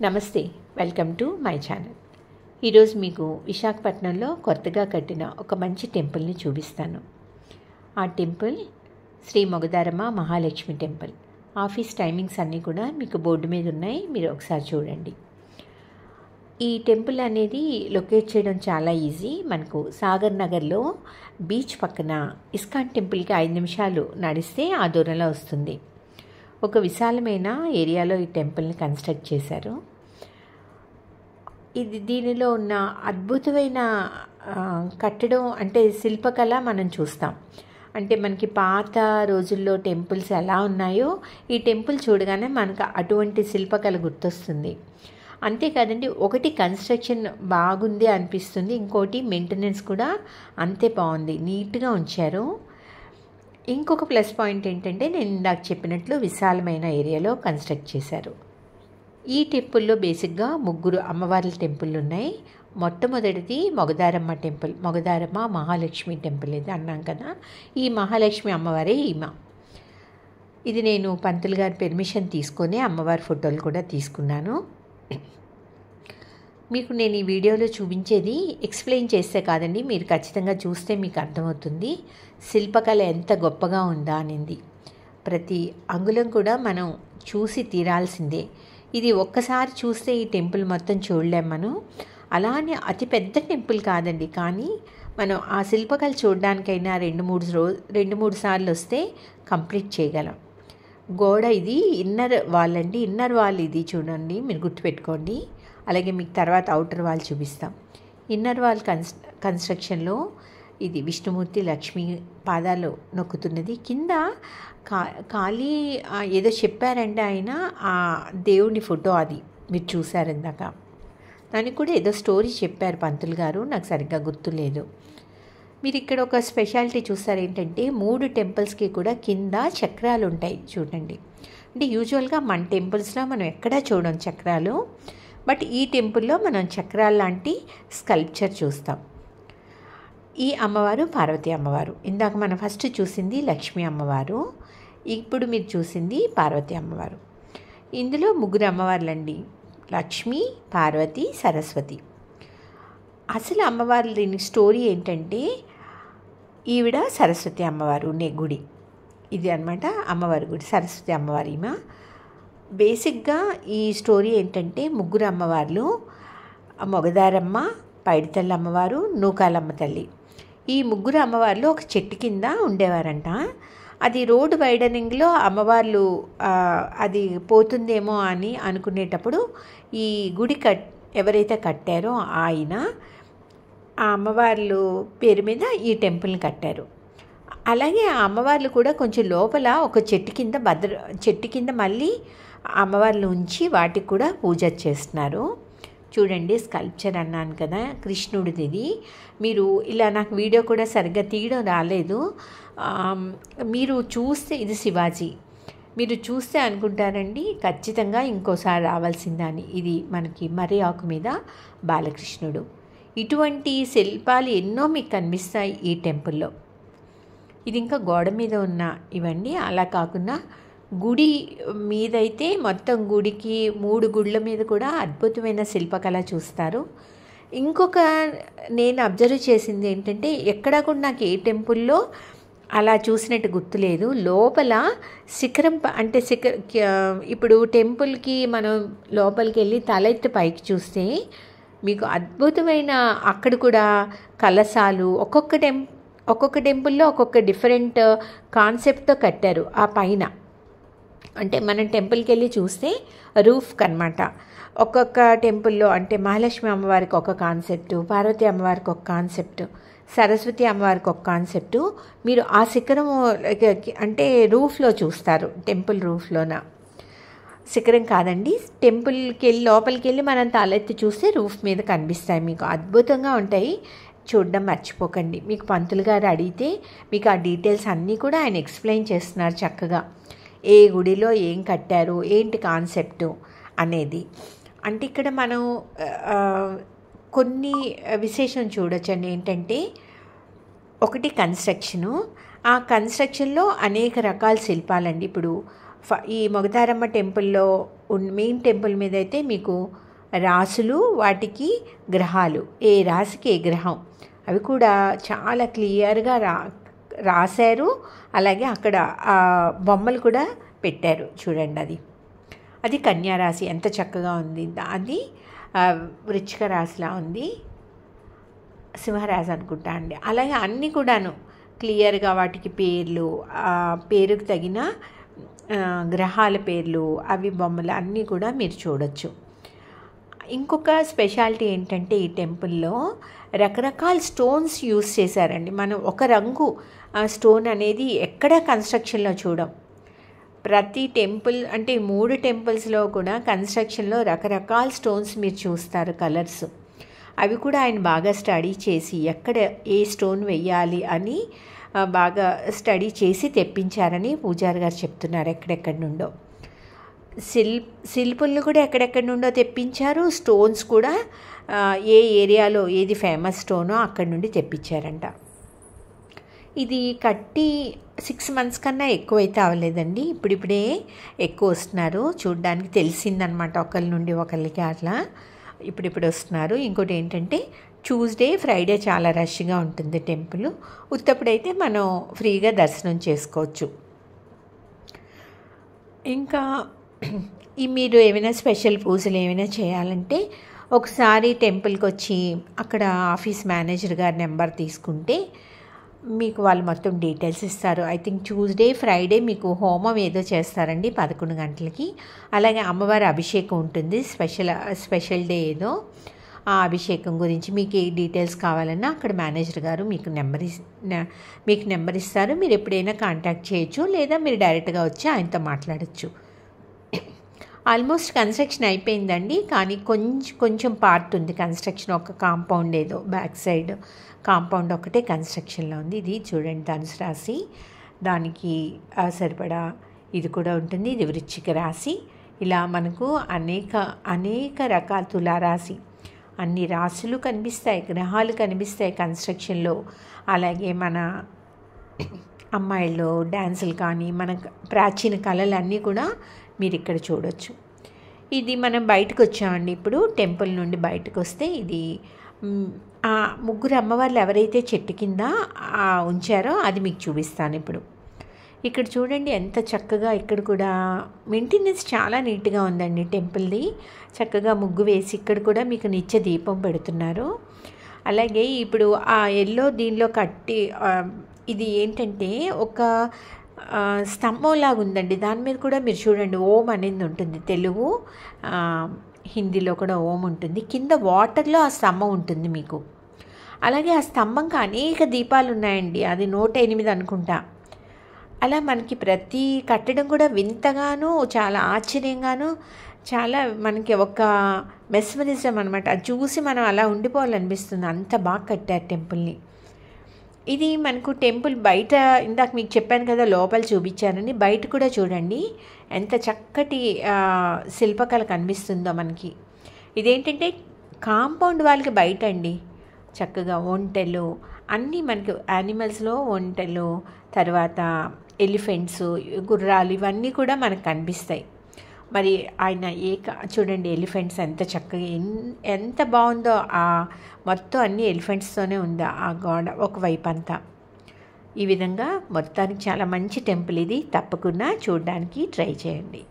నమస్తే, welcome to my channel. ఈరోజు మీకు విశాఖపట్నంలో కొత్తగా కట్టిన ఒక మంచి టెంపుల్ని చూపిస్తాను. ఆ temple Shri Mogadaramma Mahalakshmi temple. Office timings అన్నీ కూడా మీకు బోర్డు మీద ఉన్నాయి, మీరు ఒకసారి చూడండి. ఈ టెంపుల్ అనేది లొకేట్ చేయడం చాలా ఈజీ. మనకు సాగర్ నగర్లో బీచ్ పక్కన ఇస్కాన్ టెంపుల్కి 5 నిమిషాలు నడిస్తే ఆ దూరంలో వస్తుంది. ఒక విశాలమైన ఏరియాలో ఈ టెంపుల్ని కన్స్ట్రక్ట్ చేశారు. దీనిలో ఉన్న అద్భుతమైన కట్టడం అంటే శిల్పకళ మనం చూస్తాం. అంటే మనకి పాత రోజుల్లో టెంపుల్స్ ఎలా ఉన్నాయో ఈ టెంపుల్ చూడగానే మనకు అటువంటి శిల్పకళ గుర్తొస్తుంది. అంతేకాదండి, ఒకటి కన్స్ట్రక్షన్ బాగుంది అనిపిస్తుంది, ఇంకోటి మెయింటెనెన్స్ కూడా అంతే బాగుంది, నీట్గా ఉంచారు. ఇంకొక ప్లస్ పాయింట్ ఏంటంటే, నేను ఇందాక చెప్పినట్లు విశాలమైన ఏరియాలో కన్స్ట్రక్ట్ చేశారు. ఈ టెంపుల్లో బేసిక్గా 3 అమ్మవార్ల టెంపుల్ ఉన్నాయి. మొట్టమొదటిది మొగదారమ్మ టెంపుల్, మొగదారమ్మ మహాలక్ష్మి టెంపుల్. ఇది అన్నాం కదా, ఈ మహాలక్ష్మి అమ్మవారే ఈమె. ఇది నేను పంతులు గారి పెర్మిషన్ తీసుకొని అమ్మవారి ఫోటోలు కూడా తీసుకున్నాను. మీకు నేను ఈ వీడియోలో చూపించేది ఎక్స్ప్లెయిన్ చేస్తే కాదండి, మీరు ఖచ్చితంగా చూస్తే మీకు అర్థమవుతుంది శిల్పకళ ఎంత గొప్పగా ఉందా అనేది. ప్రతి అంగుళం కూడా మనం చూసి తీరాల్సిందే. ఇది ఒక్కసారి చూస్తే ఈ టెంపుల్ మొత్తం చూడలేం మనం. అలానే అతి పెద్ద టెంపుల్ కాదండి, కానీ మనం ఆ శిల్పకళ చూడడానికైనా 2-3 సార్లు వస్తే కంప్లీట్ చేయగలం. గోడ ఇది ఇన్నర్ వాల్ అండి, ఇన్నర్ వాల్ ఇది చూడండి, మీరు గుర్తుపెట్టుకోండి. అలాగే మీకు తర్వాత అవుటర్ వాల్ చూపిస్తాం. ఇన్నర్ వాల్ కన్స్ట్రక్షన్లో ఇది విష్ణుమూర్తి లక్ష్మి పాదాలు నొక్కుతున్నది. కింద ఖాళీ ఏదో చెప్పారంటే ఆయన ఆ దేవుని ఫోటో, అది మీరు చూసారు ఇందాక. దానికి కూడా ఏదో స్టోరీ చెప్పారు పంతులు గారు, నాకు సరిగ్గా గుర్తులేదు. మీరు ఇక్కడ ఒక స్పెషాలిటీ చూస్తారు ఏంటంటే, 3 టెంపుల్స్కి కూడా కింద చక్రాలు ఉంటాయి చూడండి. అంటే యూజువల్గా మన టెంపుల్స్లో మనం ఎక్కడా చూడం చక్రాలు, బట్ ఈ టెంపుల్లో మనం చక్రాలు లాంటి స్కల్ప్చర్ చూస్తాం. ఈ అమ్మవారు పార్వతీ అమ్మవారు. ఇందాక మనం ఫస్ట్ చూసింది లక్ష్మీ అమ్మవారు, ఇప్పుడు మీరు చూసింది పార్వతీ అమ్మవారు. ఇందులో 3 అమ్మవార్లండి, లక్ష్మి, పార్వతి, సరస్వతి. అసలు అమ్మవారు దీని స్టోరీ ఏంటంటే, ఈవిడ సరస్వతి అమ్మవారు ఉండే గుడి ఇది అన్నమాట. అమ్మవారి గుడి సరస్వతి అమ్మవారి ఈమె. బేసిక్గా ఈ స్టోరీ ఏంటంటే, 3 అమ్మవార్లు, మొగదారమ్మ, పైడితల్లి అమ్మవారు, నూకాలమ్మ తల్లి. ఈ 3 అమ్మవార్లు ఒక చెట్టు కింద ఉండేవారంట. అది రోడ్డు వైడనింగ్లో అమ్మవార్లు అది పోతుందేమో అని అనుకునేటప్పుడు ఈ గుడి ఎవరైతే కట్టారో ఆయన ఆ అమ్మవార్లు పేరు మీద ఈ టెంపుల్ని కట్టారు. అలాగే ఆ అమ్మవార్లు కూడా కొంచెం లోపల ఒక చెట్టు కింద మళ్ళీ అమ్మవార్లు ఉంచి వాటికి కూడా పూజ చేస్తున్నారు. చూడండి, స్కల్ప్చర్ అన్నాను కదా, కృష్ణుడిది ఇది. మీరు ఇలా నాకు వీడియో కూడా సరిగ్గా తీయడం రాలేదు. మీరు చూస్తే ఇది శివాజీ, మీరు చూస్తే అనుకుంటారండి ఖచ్చితంగా ఇంకోసారి రావాల్సిందని. ఇది మనకి మర్రి ఆకు మీద బాలకృష్ణుడు. ఇటువంటి శిల్పాలు ఎన్నో మీకు కనిపిస్తాయి ఈ టెంపుల్లో. ఇది ఇంకా గోడ మీద ఉన్న ఇవన్నీ. అలా కాకుండా గుడి మీదైతే మొత్తం గుడికి 3 గుళ్ళ మీద కూడా అద్భుతమైన శిల్పకళ చూస్తారు. ఇంకొక నేను అబ్జర్వ్ చేసింది ఏంటంటే, ఎక్కడా కూడా నాకు ఏ టెంపుల్లో అలా చూసినట్టు గుర్తులేదు. లోపల శిఖరం అంటే ఇప్పుడు టెంపుల్కి మనం లోపలికి వెళ్ళి తలెత్తి పైకి చూస్తే మీకు అద్భుతమైన అక్కడ కూడా కలశాలు, ఒక్కొక్క టెంపుల్లో ఒక్కొక్క డిఫరెంట్ కాన్సెప్ట్తో కట్టారు ఆ పైన. అంటే మనం టెంపుల్కి వెళ్ళి చూస్తే రూఫ్కి అనమాట. ఒక్కొక్క టెంపుల్లో అంటే మహాలక్ష్మి అమ్మవారికి ఒక కాన్సెప్టు, పార్వతీ అమ్మవారికి ఒక కాన్సెప్టు, సరస్వతి అమ్మవారికి ఒక కాన్సెప్టు. మీరు ఆ శిఖరం అంటే రూఫ్లో చూస్తారు, టెంపుల్ రూఫ్లోన. శిఖరం కాదండి, టెంపుల్కి వెళ్ళి లోపలికి వెళ్ళి మనం తలెత్తి చూస్తే రూఫ్ మీద కనిపిస్తాయి. మీకు అద్భుతంగా ఉంటాయి, చూడడం మర్చిపోకండి. మీకు పంతులు గారు అడిగితే మీకు ఆ డీటెయిల్స్ అన్నీ కూడా ఆయన ఎక్స్ప్లెయిన్ చేస్తున్నారు చక్కగా. ఏ గుడిలో ఏం కట్టారు, ఏంటి కాన్సెప్టు అనేది. అంటే ఇక్కడ మనం కొన్ని విశేషం చూడొచ్చండి. ఏంటంటే, ఒకటి కన్స్ట్రక్షను, ఆ కన్స్ట్రక్షన్లో అనేక రకాల శిల్పాలండి. ఇప్పుడు ఈ మొగతారమ్మ టెంపుల్లో మెయిన్ టెంపుల్ మీద అయితే మీకు రాసులు, వాటికి గ్రహాలు, ఏ రాశికి ఏ గ్రహం, అవి కూడా చాలా క్లియర్గా రాశారు. అలాగే అక్కడ బొమ్మలు కూడా పెట్టారు చూడండి. అది కన్యా రాశి ఎంత చక్కగా ఉంది. అది వృశ్చిక రాశిలా ఉంది, సింహరాశి అనుకుంటా అండి. అలాగే అన్నీ కూడాను క్లియర్గా వాటికి పేర్లు, పేరుకు తగిన గ్రహాల పేర్లు, అవి బొమ్మలు అన్నీ కూడా మీరు చూడొచ్చు. ఇంకొక స్పెషాలిటీ ఏంటంటే ఈ టెంపుల్లో రకరకాల స్టోన్స్ యూస్ చేశారండి. మనం ఒక రంగు స్టోన్ అనేది ఎక్కడ కన్స్ట్రక్షన్లో చూడం. ప్రతి టెంపుల్ అంటే 3 టెంపుల్స్లో కూడా కన్స్ట్రక్షన్లో రకరకాల స్టోన్స్ మీరు చూస్తారు, కలర్స్. అవి కూడా ఆయన బాగా స్టడీ చేసి ఎక్కడ ఏ స్టోన్ వెయ్యాలి అని బాగా స్టడీ చేసి తెప్పించారని పూజారి గారు చెప్తున్నారు. ఎక్కడెక్కడి నుండో శిల్పులను కూడా ఎక్కడెక్కడి నుండో తెప్పించారు. స్టోన్స్ కూడా ఏ ఏరియాలో ఏది ఫేమస్ స్టోనో అక్కడి నుండి తెప్పించారంట. ఇది కట్టి 6 months కన్నా ఎక్కువైతే అవ్వలేదండి. ఇప్పుడిప్పుడే ఎక్కువ వస్తున్నారు, చూడ్డానికి తెలిసిందనమాట ఒకరి నుండి ఒకరికి అట్లా ఇప్పుడిప్పుడు వస్తున్నారు. ఇంకోటి ఏంటంటే ట్యూస్డే, ఫ్రైడే చాలా రష్గా ఉంటుంది టెంపుల్. ఉత్తప్పుడైతే మనం ఫ్రీగా దర్శనం చేసుకోవచ్చు. ఇంకా మీరు ఏమైనా స్పెషల్ పూజలు ఏమైనా చేయాలంటే ఒకసారి టెంపుల్కి వచ్చి అక్కడ ఆఫీస్ మేనేజర్ గారి నెంబర్ తీసుకుంటే మీకు వాళ్ళు మొత్తం డీటెయిల్స్ ఇస్తారు. ఐ థింక్ ట్యూస్డే, ఫ్రైడే మీకు హోమం ఏదో చేస్తారండి 11 గంటలకి. అలాగే అమ్మవారి అభిషేకం ఉంటుంది, స్పెషల్ డే ఏదో. ఆ అభిషేకం గురించి మీకు ఏ డీటెయిల్స్ కావాలన్నా అక్కడ మేనేజర్ గారు మీకు నెంబర్ ఇస్తారు. మీరు ఎప్పుడైనా కాంటాక్ట్ చేయొచ్చు, లేదా మీరు డైరెక్ట్గా వచ్చి ఆయనతో మాట్లాడచ్చు. ఆల్మోస్ట్ కన్స్ట్రక్షన్ అయిపోయిందండి, కానీ కొంచెం పార్ట్ ఉంది కన్స్ట్రక్షన్. ఒక కాంపౌండ్ ఏదో బ్యాక్ సైడ్ కాంపౌండ్ ఒకటే కన్స్ట్రక్షన్లో ఉంది. ఇది చూడండి ధనుసు రాశి, దానికి సరిపడా ఇది కూడా ఉంటుంది. ఇది వృశ్చిక రాశి. ఇలా మనకు అనేక రకాల తులారాశి, అన్ని రాశులు కనిపిస్తాయి, గ్రహాలు కనిపిస్తాయి కన్స్ట్రక్షన్లో. అలాగే మన అమ్మాయిల్లో డ్యాన్సులు కానీ మన ప్రాచీన కళలన్నీ కూడా మీరు ఇక్కడ చూడొచ్చు. ఇది మనం బయటకు వచ్చామండి. ఇప్పుడు టెంపుల్ నుండి బయటకు వస్తే ఇది ఆ 3 అమ్మవార్లు ఎవరైతే చెట్టు కింద ఉంచారో అది మీకు చూపిస్తాను ఇప్పుడు. ఇక్కడ చూడండి ఎంత చక్కగా, ఇక్కడ కూడా మెయింటెనెన్స్ చాలా నీట్గా ఉందండి టెంపుల్ది. చక్కగా ముగ్గు వేసి ఇక్కడ కూడా మీకు నిత్య దీపం పెడుతున్నారు. అలాగే ఇప్పుడు ఆ ఎల్లో దీనిలో కట్టి ఇది ఏంటంటే ఒక స్తంభంలాగా ఉందండి. దాని మీద కూడా మీరు చూడండి ఓం అనేది ఉంటుంది. తెలుగు, హిందీలో కూడా ఓం ఉంటుంది. కింద వాటర్లో ఆ స్తంభం ఉంటుంది మీకు. అలాగే ఆ స్తంభంకి అనేక దీపాలు ఉన్నాయండి. అది 108 అనుకుంటా. అలా మనకి ప్రతి కట్టడం కూడా వింతగాను, చాలా ఆశ్చర్యంగాను, చాలా మనకి ఒక మెస్మరిజం అనమాట. అది చూసి మనం అలా ఉండిపోవాలనిపిస్తుంది, అంత బాగా కట్టారు టెంపుల్ని. ఇది మనకు టెంపుల్ బయట ఇందాక మీకు చెప్పాను కదా లోపల చూపించానని, బయట కూడా చూడండి ఎంత చక్కటి శిల్పకళ కనిపిస్తుందో మనకి. ఇదేంటంటే కాంపౌండ్ వాళ్ళకి బయట అండి చక్కగా ఒంటెలు అన్నీ మనకి యానిమల్స్లో ఒంటెలు, తర్వాత ఎలిఫెంట్స్, గుర్రాలు ఇవన్నీ కూడా మనకు కనిపిస్తాయి. మరి ఆయన చూడండి ఎలిఫెంట్స్ ఎంత చక్కగా ఎంత బాగుందో. మొత్తం అన్ని ఎలిఫెంట్స్తోనే ఉందా ఆ గోడ ఒకవైపు అంతా. ఈ విధంగా మొత్తానికి చాలా మంచి టెంపుల్ ఇది. తప్పకుండా చూడడానికి ట్రై చేయండి.